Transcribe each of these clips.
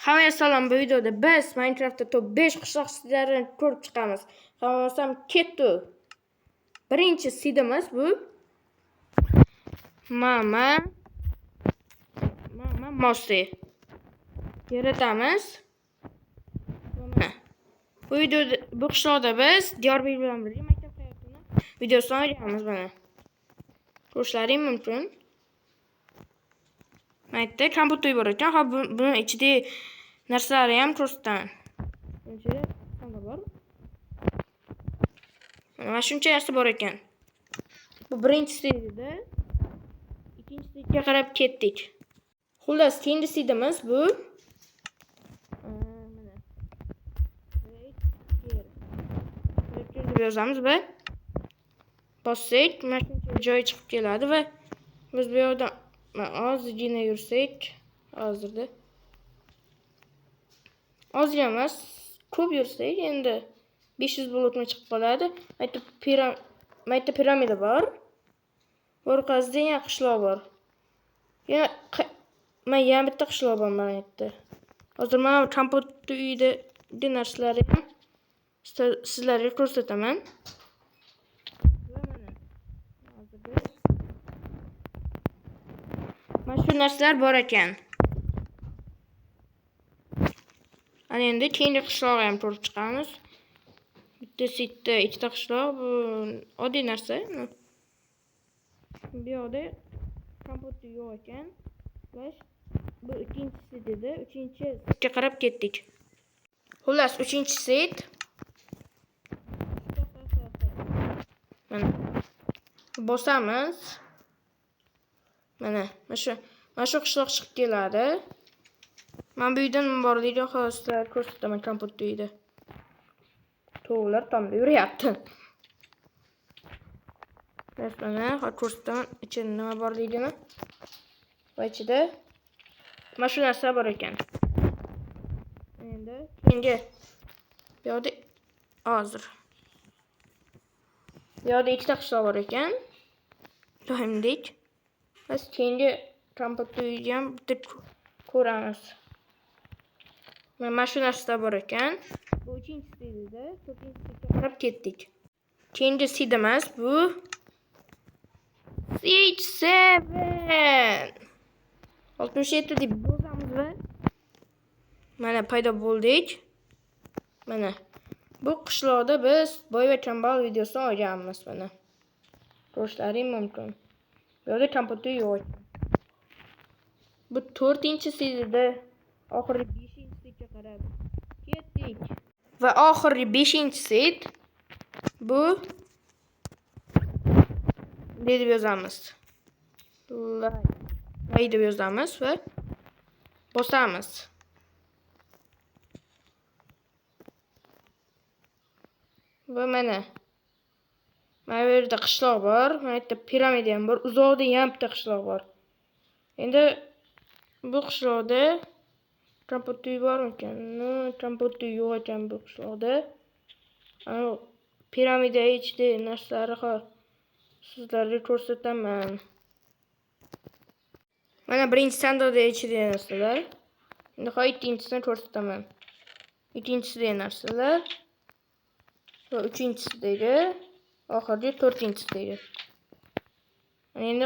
Hammaga salom, bu videoda biz Minecraftda top 5 qishloq seedlarini ko'rib chiqamiz. Hammasi ketdi. Birinchi seedimiz bu Mama Mosi. Yaratamiz. Bu videoda bu qishloqda biz Diyorbek bilan birga maktab hayotini videosini olamiz mana. Ko'rishlaring mumkin. Maytda kompyuter bor ekan. Ha buni ichida narsalarni ham ko'rsataman. Ichida qanday bor? Mana shuncha narsa bor ekan. Bu birinchisi edi. Ikkinchisiga qarab ketdik. Xullas, keyingi seedimiz bu mana. Deb yozamiz va bossak, mana shuncha joy chiqib keladi va biz bu yerda ozgina yursak, hozirda ozgina emas, ko'p yursak endi 500 bulutma chiqib qoladi. Mayda piramida bor. Orqasida yana qishloq bor. Yana bitta qishloq bor mana yerda. Hozir men kompyuter uyida narsalarni ham sizlarga ko'rsataman. Mana shu narsalar bor ekan. Ana endi keyingi qishloqni ham ko'rib chiqamiz. Bitta ikkita qishloq, bu oddiy narsa. Bu yerda kompyuter yo'q ekan. Bu ikkinchisi dedi. Uchinchiga qarab ketdik. Xullas, uchinchi set. Mana bosamiz. Mana shu qishloq chiqib keladi. Men bu yerdan borligini hozir ko'rsataman kompyuter uyida. To'g'rilar tomda yuryapti. Mana ko'rsataman ichida nima borligini. Va ichida mana shu narsa bor ekan. Endi keyingi bu yerda hozir. Bu yerda ikkita qishloq bor ekan. Doimdek. Biz keyingi kompyuter uyida ham bitta ko'ramiz. Mana shu narsa bor ekan. Bu uchinchisi edi. To'rtinchisiga qarab ketdik. Keyingi seedimiz bu Siege 7. 67 deb yozamiz va mana paydo bo'ldik. Mana bu qishloqda biz boy va kambag'al videosini olganmiz mana. Ko'rishlaring mumkin. Bu yerda kompyuter yo'q. Bu 4-seedda oxirgi 5-seedga qarab ketdik. Va oxirgi 5-seed bu deb yozamiz. Like deb yozamiz va bosamiz. Va mana bu yerda qishloq bor, mana yerda piramida ham bor, uzoqda ham bitta qishloq bor. Endi bu qishloqda kompyuter bormikan? Kompyuter yo'q ekan bu qishloqda. Piramida ichida narsalarni sizlarga ko'rsataman. Mana birinchi sandiqda ichida narsalar. Endi ikkinchisini ko'rsataman. Ikkinchisidagi narsalar va uchinchisidagi, oxirgi 4-sidagi. Endi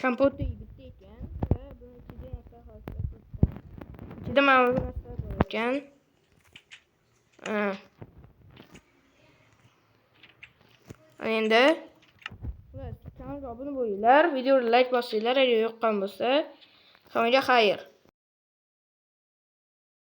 kompyuter bitta ekan va buni ichida narsa hozir ko'rsataman. Ichida mana bu narsalar bor ekan. Endi kanalga obuna bo'linglar, videoga like bosinglar, agar yoqqan bo'lsa, hammaga xayr.